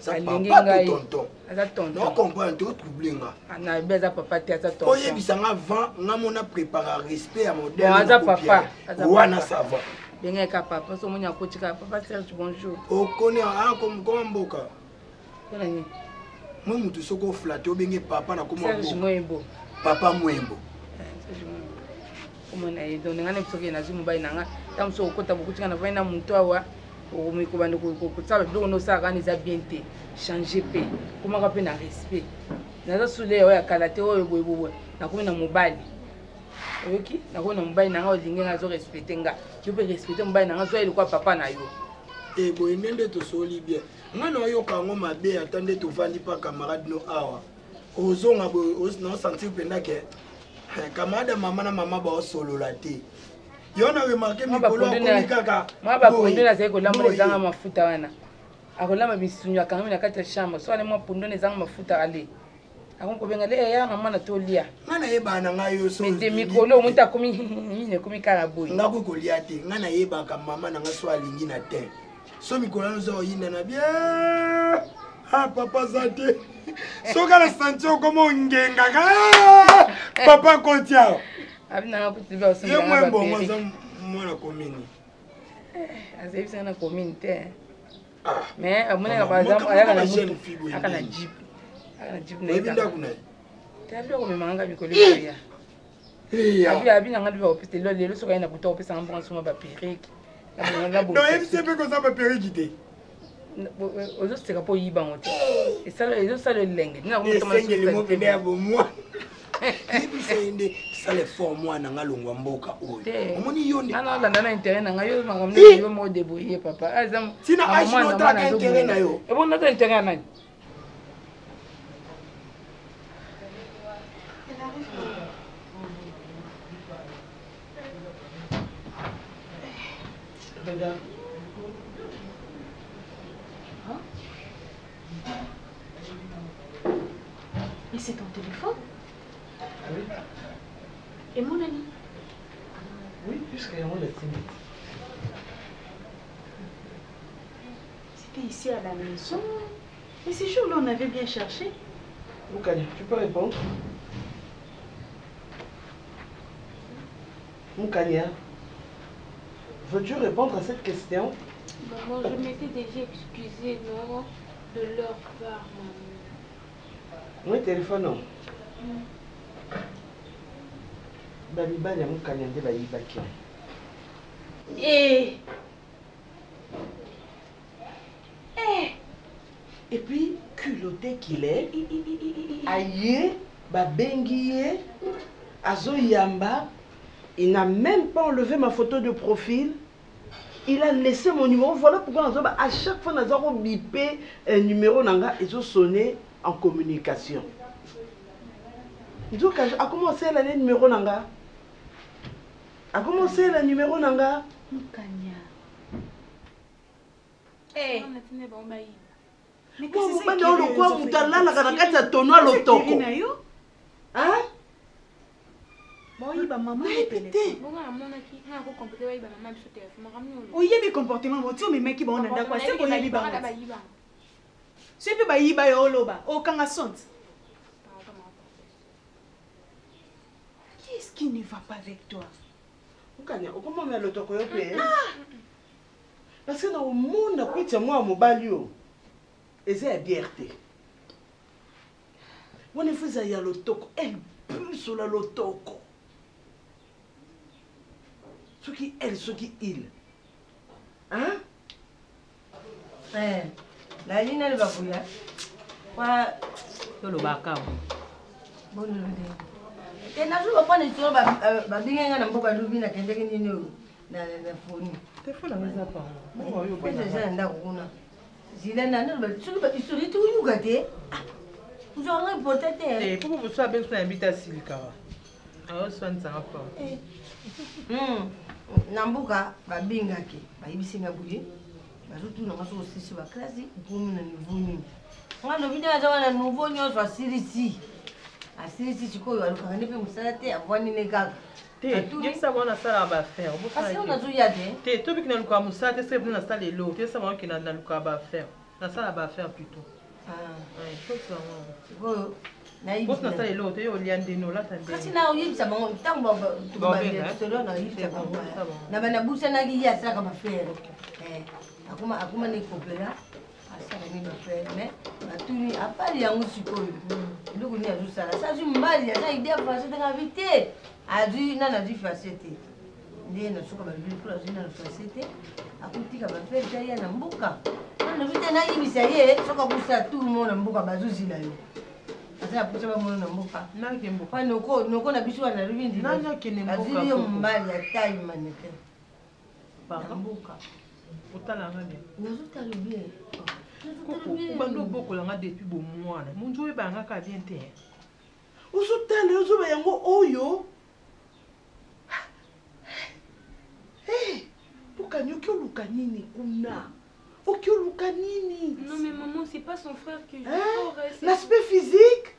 alingi papa ngai tonton aza tonton non comprendre to troubler nga na be aza papa te aza tonton oyebisa nga avant nga mona préparer respect ya modèle bon aza papa wana ça va bengeka papa so moni akotika papa Serge bonjour okoni koma mboka mpona nini moi mutu soki oflate obenge papa na koma Serge Mwembo papa Mwembo omona ye donc nga nebi soki nazwi mobali na nga ta mosu okota bokutika na vai na motu awa okomikobanda kosala biloko nosala kana eza bien te change mpe komaka mpe na respect naza sule oyo ya kala te oyo boyeboye nakomi na mobali oyoki nakomi na mobali na nga olingi nga azorespecte nga yo mpe respecte mobali na nga zwa elokwa papa na yo boye nde nde tosoli bien nga na oyoka yango mabe ata nde tovandi mpa camarade no awa ozonga boye naosentir mpenza ke camarade ya mama na mama baosolola te yo na remarke mikolo akomi kaka mwa bapondo azali kolamba ezanga mafuta wana akolamba misunyu akangami na kati ya chambre so ale mwa pondo ezanga mafuta ale akomi kobenga le eya na mwana tolia nga nayebaka na ngai yo mede mikolo omutu akomi nini ekomi kaka boye nga koki kolia te nga nayebaka mama na nga so alingi na te so mikolo nyonso oyinda na bien papa za te soki ala santi okoma ongengaka papa kotia ye mwembongo aza mwana komini azebisanga na komini te mais amonaka ayaka na mutu aka na jip oyebi ndako na ye abi akomemanga mikolo eya abi nanga liba kopesa lelo soki aye na buta kopesanga mponga soma baperike oyebi se mpe koza baperiki te ozoseka mpo oyiba ngo te ezosala elenge esengeli mokende ya bomwa yebiso ye nde sala effort mwana nga longwa mboka oyo omoni yo ana olanda na intérêt na ngai yo makamyo moko débrouiller papa tina aishinotaka intérêt na yo ebonata intérêt ya nani Regarde. Mais c'est ton téléphone? Oui. Et mon ami? Oui, puisqu'il y a un timide. C'était ici à la maison. Mais ces jours-là, on avait bien cherché. Moukania, tu peux répondre? Moukania, veux-tu répondre à cette question? Maman, je m'étais déjà excusée, non, de leur part, maman. Oui, téléphone, non. Balibali, Moukania, de la Yibaki. Et puis, culotté qu'il est, aïe, babengiye, azo yamba, il n'a même pas enlevé ma photo de profil. Il a laissé mon numéro. Voilà pourquoi à chaque fois, nous avons bipé un numéro, ils ont sonné en communication. Donc, a commencé le numéro nanga. A commencé le numéro nanga. Moukania. Eh. Mais qu'est-ce que c'est que quoi mutala na kana kata tono lotoko. Hein? Bon, il va maman téléphone. Oui, il y a comportement, moi tu me mets qui bon d'accord, c'est pour y ba. C'est peu ba yiba yo loba, o kanga sont. Qu'est-ce qui ne va pas avec toi? Moukania, comment me lotoko yo pe? Parce que dans le monde, on a moi mobali yo. Et c'est la BRT. On est fait ça y a l'otoko, elle pue sur la lotoko. Ce qui elle, ce qui il. Hein? La ligne elle va fouiller. Quoi? Yo le baka. Bon le dé. Et na zo pas ne to ba binga na mboka lubi na kende nini na foni. Téléphone na za pa. Mo yo ba. Déjà nda kuna. Zilana na ba tsulu ba histori tu yuga te. Vous aurez peut-être pourquoi vous soyez bien sur l'invitation Silikara. Alors soin de ça pas. Nambuka babingaki bayibisinga buye bazotuna maso sisi ba classe komi na niveau nini ngalo bidela za wana nouveau nyonso asirisi sikoyo alukanga ne pe musala te avwani ne kaka te yesa bona sala ba faire parce que on a zuya te te to bikina luka musala te se bina sala lelo te sa bona kina na luka ba faire Na ça va faire plutôt. Ah. Ouais, faut que ça va. Go. Naïf. Poste na ça elo te yo liande no la tande. Kasi na oyebisa bango ntango tolo na oyebisa bango na bana busanaki ye asalaka bafere akoma ne kopera asalaka ni bafere mais batuni apali yango sikoyo eloko nini azosala sa azwi mbali aza ide afase tanga vi te azwi nani azwi fase te nde nasoka babili mpo azwi nano fase te akotika bafere ta ye na mboka nano vi te nayebisa ye soki akosa tout le monde na mboka bazozila yo asa pusa ba mono na mboka na ke mboka pa noko na biso na rubindi na ke ne mboka azili yo mbali ya taille maneke pa mboka utala ngane nazotala bien koko ubando bokola nga depuis bo mwana munju we banga ka bien te uzotala uzoba yango oyo Bukani okioluka nini kuna okioluka nini? Non mais maman, c'est pas son frère que je veux. L'aspect physique.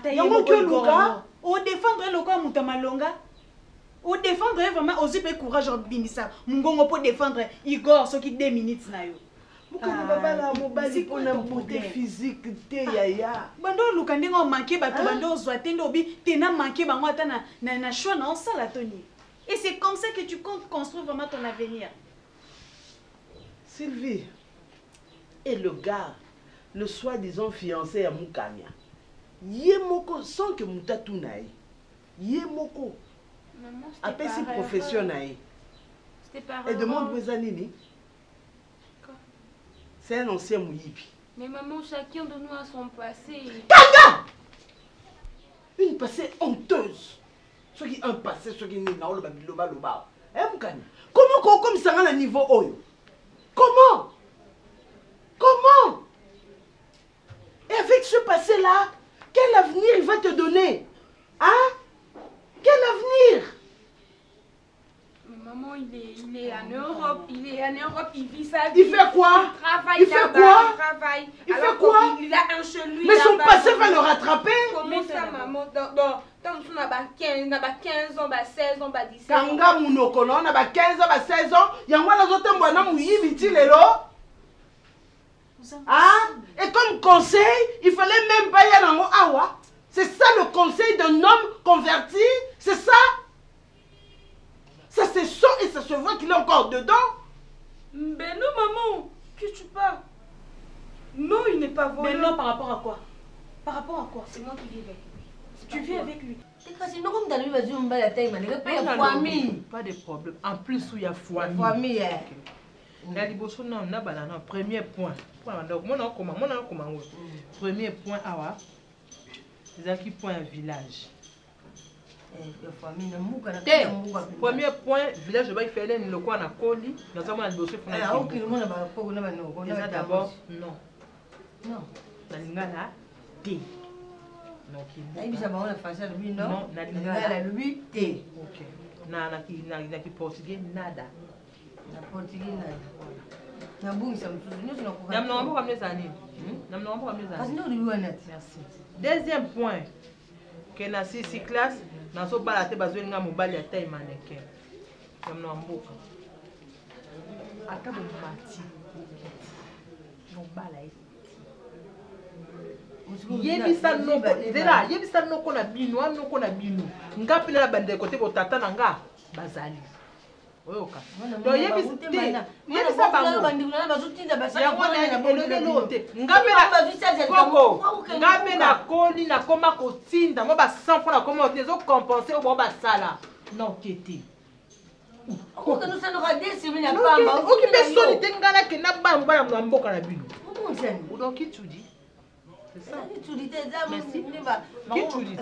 Yango okioluka o défendre le corps mutamalonga. O défendre vraiment aussi pe courage binisa. Mungongo pour défendre Igor ce qui 2 minutes na yo. Bukani babala mobali pona beauté physique te yaya. Bando luka ndingo manquer bato bando zoate ndobi tena manquer bango ata na choix na sala Tony. Et c'est comme ça que tu comptes construire vraiment ton avenir. Sylvie, et le gars, le soi-disant fiancé à Moukania, Yemoko sans que Moutatunaï, Yemoko, appelle si professionnel. Et demande où Zanini. C'est un ancien Mouyipi. Mais maman, chacun de nous a son passé. Kanga! Une passée honteuse. Ce qui est un passé, ce qui est un loba. Comment comme ça à niveau Oyo? Comment? Comment? Et avec ce passé-là, quel avenir il va te donner? Hein? Quel avenir? Mais maman, il est en Europe, il vit sa vie. Il fait quoi? Il travaille. Il fait quoi? Il travaille. Il fait quoi? Il a un chez lui. Mais son passé va le rattraper? Comment ça, maman? Tant que on a 15 ans, 16 ans, 17 ans. Kanga Mounoko, on a 15 ans, 16 ans. Il y a un autre ah? Et comme conseil, il fallait même pas y aller en Awa. C'est ça le conseil d'un homme converti? C'est ça? Ça se sent et ça se voit qu'il est encore dedans? Mais non, maman, que tu parles? Non, il n'est pas volé. Mais non, par rapport à quoi? Par rapport à quoi? C'est moi qui vis avec lui. Tu vis avec lui? Pas de problème. En plus, il y a famille. Premier point. Premier point, c'est point village. Premier point, village, il fallait le coin à Koli. Nous avons un dossier pour d'abord, non. Non. Non, qui portugais nada. Merci. Deuxième point, que na 6 classe, na so bala te bazwe nga mobali ata mannequin. Yamna mboka. Ata bo mati. Mobala yebisa noko zela yebisa noko na bino anoko na bino ngapi na bande côté botata na nga bazali oyoka do yebisa bango ngapi na koli na koma kotinda mo ba 100 francs na koma tezo compenser o bo basala non kete oki besoni te ngana ke na ba mbala mboka na bino donc qui tu dis? C'est ça. Merci. Qui tu dis?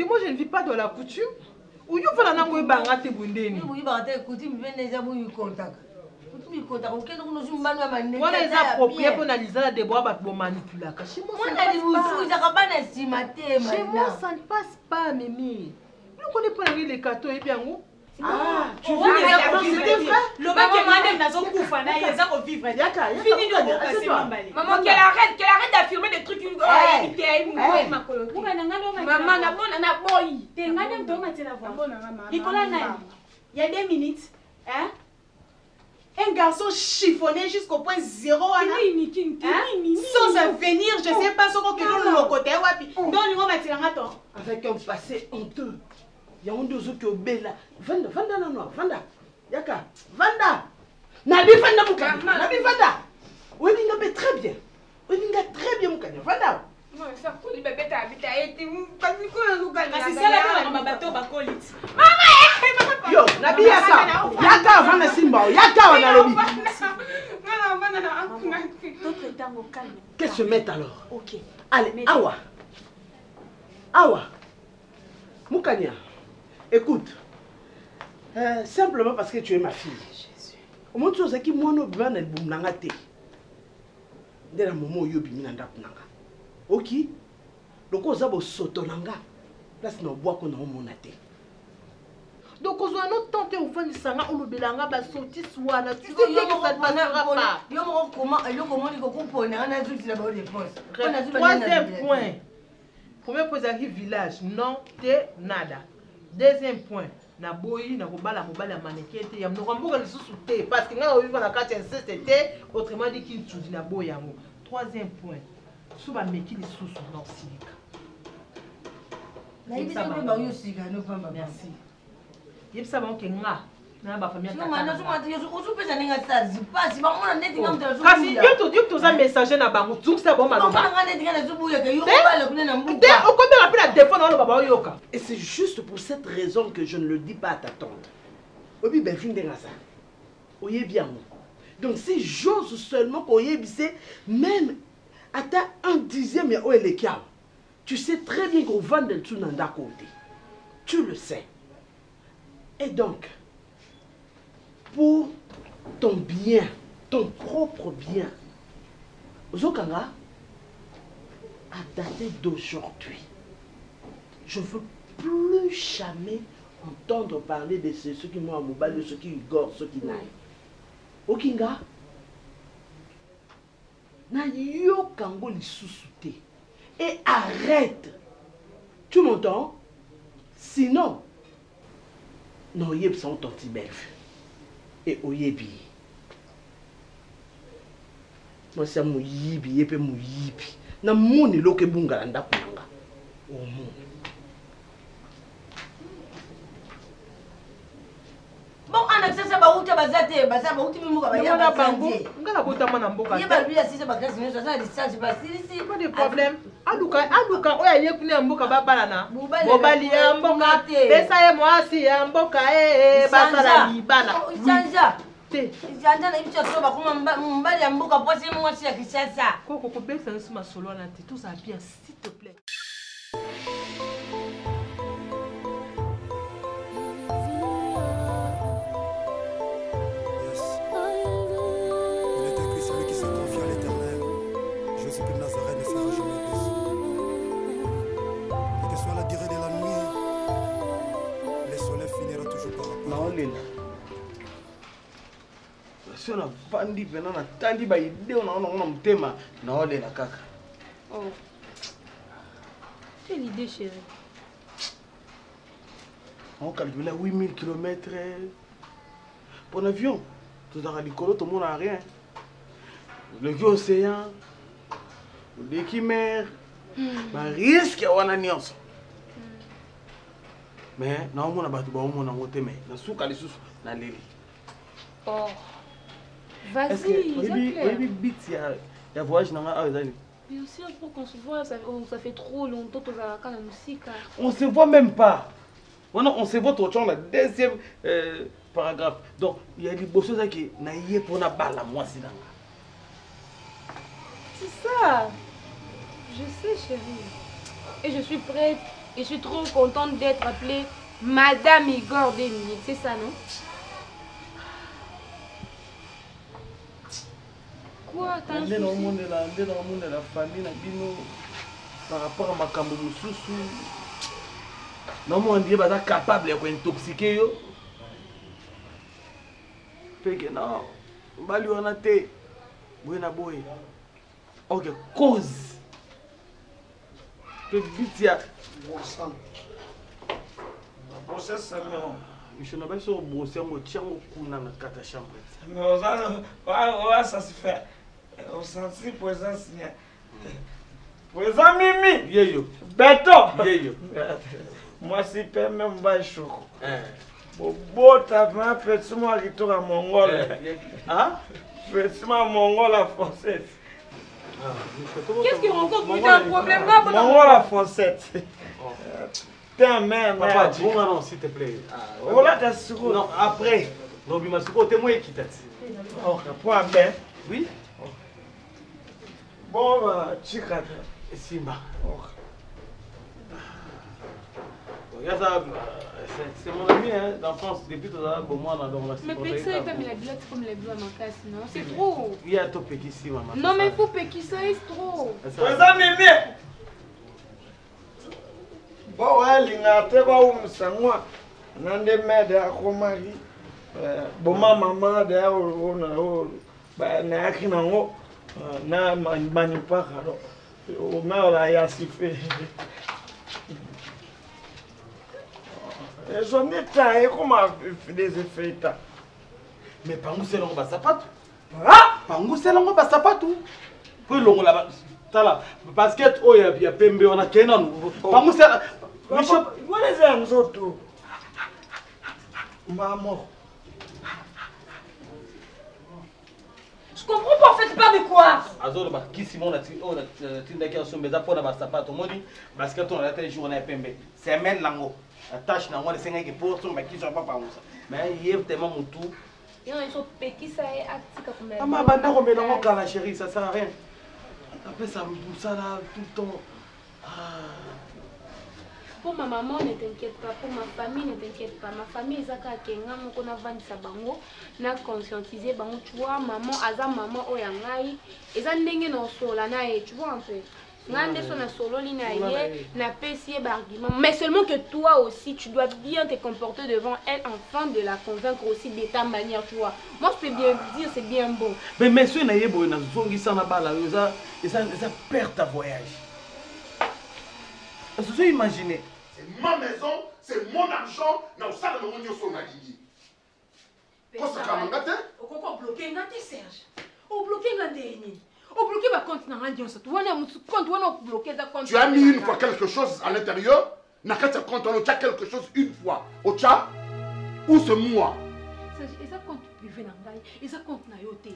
Moi je ne vis pas de la coutume. Ou you vas na ngwe banga te bundeni. Wana eza approprié pour analyser la déboire bat bon manipulaka. Chez moi ça ne passe pas Mimi. Nous connais pas les cartons et bien où? Ah, tu veux c'était vrai? Le mec qui m'a dit nazo kufa na yeza ko vivre. Fini de passer mbali. Maman qu'elle arrête d'affirmer des trucs maman na bona na boy. Tengane ndo matela voix. Nicolas nani? Il y a 2 minutes, hein? Un garçon chiffonné jusqu'au point zéro. Sans avenir, je sais pas ce qu'on fait dans le côté. Avec un passé honteux. Il y a un deux autres qui ont belle. Vanda, Vanda, non, Vanda. Yaka, Vanda. Nabi Vanda, Moukanya. Nabi Vanda. Oui, il a très bien. Oui, il a très bien, Moukanya. Vanda. Non, ça coule, les bébés t'habitent. C'est ça la maman bateau bacolite. Yo, Nabi Yaka. Yaka, Vanda Simba. Yaka, on a lobby. D'autres temps au calme. Qu'est-ce que se met alors? Ok. Allez, Awa. Awa. Moukanya. Écoute. Simplement parce que tu es ma fille. Au moins, tu sais que moi, nous vivons dans le boum nangate. Dès le moment où tu es venu dans le ok? Donc, on a soto nanga. Là, c'est nos bois qu'on a monté. Donc, on a notre tante au fond de sanga, on a belanga, bah, sorti soana. Tu sais que ça ne passera pas. Troisième point. Premier point, arrive village. Non, t'es nada. Deuxième point. Na boyi na kobala mobali ya mannequin te ya mnokamboka lisusu te parce que nga oyiva na kati ya nsese te autrement dit qu'il tudi na boyi yango. Troisième point. So ba meki lisusu na osilika. Na yebisa ba yo sika no pamba. Merci. Yebisa ba ke nga na ba famille ta. Mama na suma te yo so pesa ninga tsarzi pasi ba mona neti nga mtela so. Kasi yo to za messager na bango tukisa ba maloba. Mama nga neti nga na subu ya ke yo bala kuna na mbuka. Te okombe la pena téléphone na baba yoka. Et c'est juste pour cette raison que je ne le dis pas à ta tante. Obi ben fin denga ça. Oye bien. Donc si j'ose seulement qu'on y bise même à ta 1/10 ya oelekia. Tu sais très bien qu'on vend le tout nanda côté. Tu le sais. Et donc pour ton bien, ton propre bien, Zokanga, à dater d'aujourd'hui, je ne veux plus jamais entendre parler de ceux qui m'ont à mobile, ceux qui igorent, ceux qui n'aillent. Okinga, na yo kango li sous-souté. Et arrête. Tu m'entends? Sinon, non, yeb sont torti belle. Et oyebi. Moi, c'est mon yibi, yepe mon yibi. Na moni loke bunga nda kunanga. O mon. Bon, ana sasa ba uta bazate, basa ba uti mimuka ba ya bango. Ngala bota mana mboka. Ye ba bia sisa ba kasi nyo ça distance ba sisi. Pas de problème. Aluka oya yekuni mboka ba balana. Mobali ya mboka. Besa ye mwasi ya mboka basala libala. Chanja. Chanja na ibicho so ba kuma mbali ya mboka posi mwasi ya kisasa. Koko ko besa nsuma solo na te tout ça bien s'il te plaît. Na vandi pena na tandi ba ideo na mtema na ole na kaka. Oh. Quelle idée chérie. On calcule 8000 km pour un avion. Tout dans l'icolo tout le monde a rien. Le vieux océan, le mer, ba risque à wana nyonso. Mais na on a battu ba on a ngote mais na suka lisusu na leli. Oh. Vas-y, oui, bit ya voyage na nga azali. Mais aussi pour qu'on se voit, ça fait trop longtemps que ça quand la musique. On se voit même pas. On se voit tout le deuxième paragraphe. Donc il y a des choses qui na yé pour na bala moi si là. C'est ça. Je sais chérie. Et je suis prête et je suis trop contente d'être appelée Madame Igor Demi. C'est ça non? Quoi? T'as un souci? Dans le monde de la famille, par rapport à ma cambo mususu, non mon Dieu, bah capable de intoxiquer yo. Fait que non, bah lui on a été, buena boy. Ok, cause. Que bitia. Bon sang. Bon ça c'est bon. Je n'ai pas sur bosser mon tien au cou dans la chambre. Mais ça se fait. On s'en sait présence. Présent Mimi. Yeyo. Beto. Yeyo. Moi, si peut même pas choco. Bon, t'as fait un petit mois qui tourne à Mongol. Hein? Petit mois Mongol à française. Qu'est-ce qu'il rencontre? Il a un problème là? Mongol à française. T'es un mère. Papa, dis-moi non, s'il te plaît. Oh là, t'as sûr. Non, après. Non, mais c'est quoi? T'es moi qui t'as dit. Oh, point bien. Oui? Bon, chica. Simba. Regarde ça, c'est mon ami d'enfance. Depuis tout à l'heure, bon, moi, on a Mais Pékissa, il fait la bilote comme les bleus à ma casse, non? C'est trop. Il y a tout Pékissa, maman. Non, mais il faut Pékissa, c'est trop. Présent Mimi. Bon, ouais, l'ingate va où me sangwa. Nande mère de Akomari. Bon, ma maman de Aouna, na Akinango, na Manipakaro. O meu lá ia se fer. Eu só me traí com uma desfeita. Mais pangu c'est longo ba sapato. Ah, pangu c'est longo ba sapato. Pour longo là tala basket oh ya pembe ona kena no. Pangu c'est Bishop, what is that nzoto? Maman. Je comprends pas, faites pas de quoi? Azor ba qui Simon la tinda qui a son beza pour na ba sapato modi basket on la tête journée pembe. C'est men lango. Attache na ngone senga ke pour son ba qui so pas pangu ça. Mais hier tellement mutu. Non, il faut Pékissa et Atika comme elle. Ah ma banda ko melango kala chérie, ça sert à rien. Après ça me ça là tout le temps. Pour ma maman, ne t'inquiète pas. Pour ma famille, ne t'inquiète pas. Ma famille, Zaka Kenga, mon qu'on a vendu sa bango, n'a conscientisé bango. Tu vois, maman, Aza maman, Oyangai, et ça n'est pas solo, tu vois un peu. Ngande son a solo l'inaïe, n'a pas essayé d'argument. Mais seulement que toi aussi, tu dois bien te comporter devant elle, afin de la convaincre aussi de ta manière, tu vois. Moi, je peux bien dire, c'est bien bon. Mais monsieur naïe, bon, na zongi sana bala, ça perd ta voyage. Est-ce que vous imaginez? C'est ma maison, c'est mon argent, na usala na monyo so na ligi. Kosa kamangate? Okoko bloqué ngati Serge. O bloqué ngandeni. O bloqué ma compte na radio ça. Tu vois na compte wana bloqué ta compte. Tu as mis une fois quelque chose à l'intérieur, na kata compte on a quelque chose une fois. Ocha ou c'est moi? Serge, et ça compte privé na ngai, et ça compte na yo te.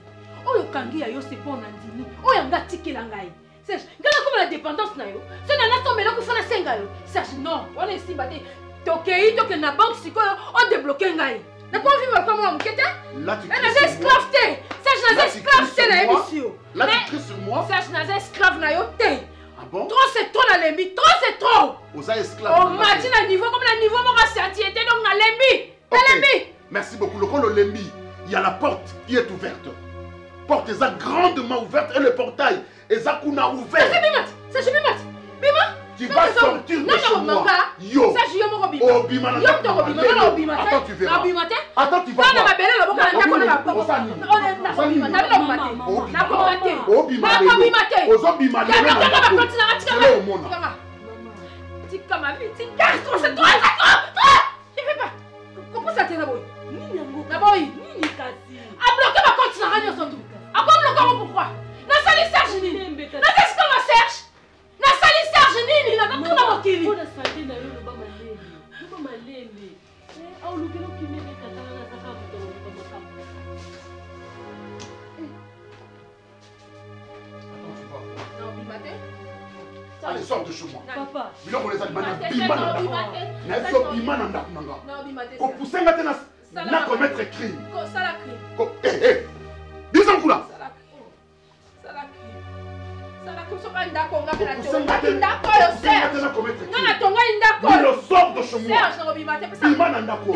O yo kangi ya yo c'est pour nandini. O ya ngati tikela ngai. Serge, ngana comme la dépendance na yo. C'est na tombe là ko fana senga yo. Serge, non, on est ici baté. Tokei to que na banque siko on débloquer ngai. Na ko vivre comme moi mkete? Là tu cries sur esclave te. Serge na esclave te na émission. Là tu cries sur moi. Serge na esclave na yo te. Ah bon? Trop c'est trop la lembi, trop c'est trop. Aux esclaves. Oh mati na niveau comme le niveau mon satiété donc na lembi. Na lembi. Merci beaucoup. Le col au lembi, il y a la porte qui est ouverte. Porte est grandement ouverte et le portail est ouvert. C'est Bimat. C'est Bimat. Bima. Tu vas sortir de chez moi. Yo. Ça je mon Bima. Oh Bima. Attends tu verras. Attends tu vas voir. Na belle la boka na kona ba. On est na Bima. Na komate. Oh Bima. Na komate. Ozo Bima. C'est le monde. Tika ma vie, tika. C'est toi. Je fais pas. Comment ça t'es là boy? Na boy. Nini kasi. A bloqué ma compte na radio surtout. A quoi bloquer pourquoi? Na sali Serge nini? Na qu'est-ce qu'on va Serge? Na sali Serge nini? Na tuna mokili. Pour la santé na yo ba malele. Ba malele. Au lukelo kimene katana na saka buto ba makam. Non, Bimaté. Allez, sors de chez moi. Papa. Biloko les animaux Bima nanda. Na so Bima nanda nanga. Non, Bimaté. Ko pousser ngate na commettre crime. Ko sala crime. Ko Bisankula. Le sort de chez moi. Bima nanda ko.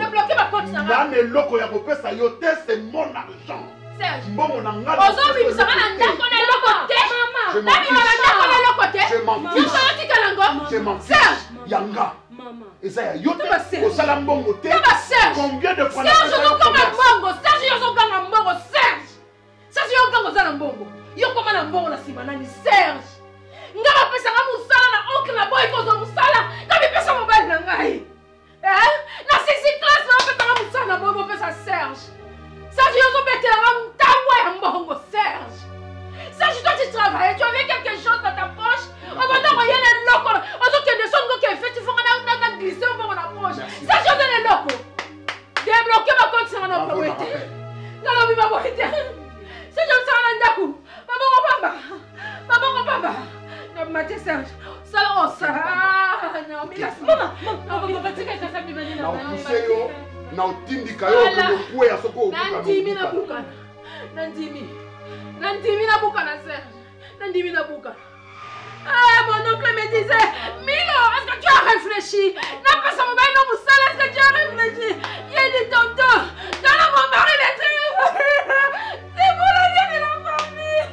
Nane loko ya kopesa yo te c'est mon argent. Serge. Mbongo na nga. Ozobi bisanga na ndako na loko te. Je m'en fiche. Je m'en fiche. Yanga. Et ça yo te. Osala mbongo te. Combien de fois Serge ozokanga mbongo. Serge ozokanga mbongo. Serge. Serge ozokanga ozala mbongo. Yo koma na mbongo na sima nani Serge. Nga bapesanga mosala na oncle na boy kozwa mosala. Nga bipesa mobile na ngai. Na 6 classe na bapesanga Serge. Serge, toi tu travailles, tu avais quelque chose dans ta poche. On va t'envoyer les locaux. On dit que des choses qui fait, tu feras un glisser au fond de la poche. Serge, on est les locaux. Débloquer ma compte sur un emploi. Non, non, oui, ma boîte. C'est comme ça, on a un coup. Maman, papa. Non, Mathieu, Serge. Ça, on ça. Non, mais maman, tu sais que ça me dit. Na utindika yo kwe ya soko Nandimi na buka. Nandimi na buka na Serge. Nandimi na buka. Ah, mon oncle me disait, Milo, est-ce que tu as réfléchi? N'a pas son mobile, non, Moussala, est-ce que tu as réfléchi? Il a dit tonton, dans la mon mari, les c'est pour la vie de la famille.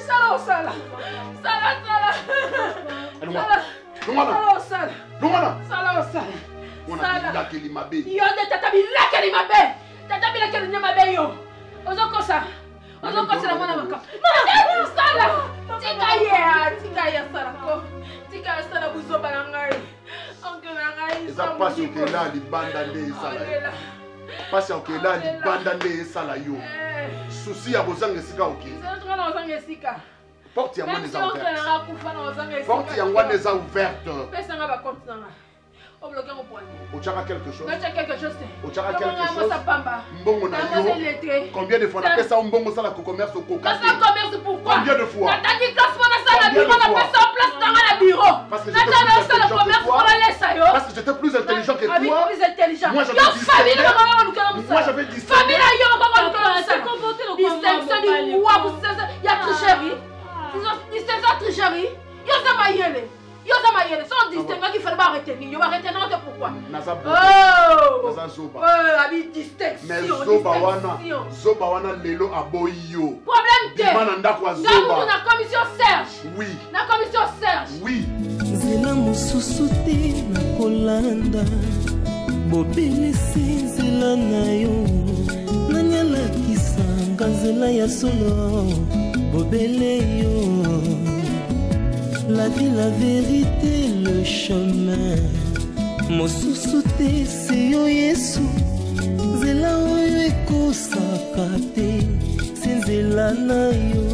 Serge, sala. Porte yango neza ouverte. Porte yango neza ouverte. Ochaka quelque chose. Ochaka quelque chose. Mbongo na yo. Combien de fois on appelle ça mbongo ça la commerce au coca? Ça commerce pourquoi? Combien de fois? T'as dit classement dans la bureau, on appelle ça en place dans le bureau. Parce que j'étais plus intelligent que toi. Plus intelligent. Moi j'avais distingué. Distinction du roi pour ça. Il y a tricherie. Distinction tricherie. Sans distinguer qu'il fallait pas retenir. Il va retenir pourquoi? Mais Zoba wana lelo aboyo. Problème de. Zoba. Dans la commission Serge. Oui. La commission Serge. Oui. Zela mususu te na kolanda. Bobelesi nzela na yo. Nanyalakisa nzela ya solo. Bobele yo. La vie, la vérité, le chemin. Mosusu te se yo Yesu. Zela oyo ekosaka te. Se nzela na yo.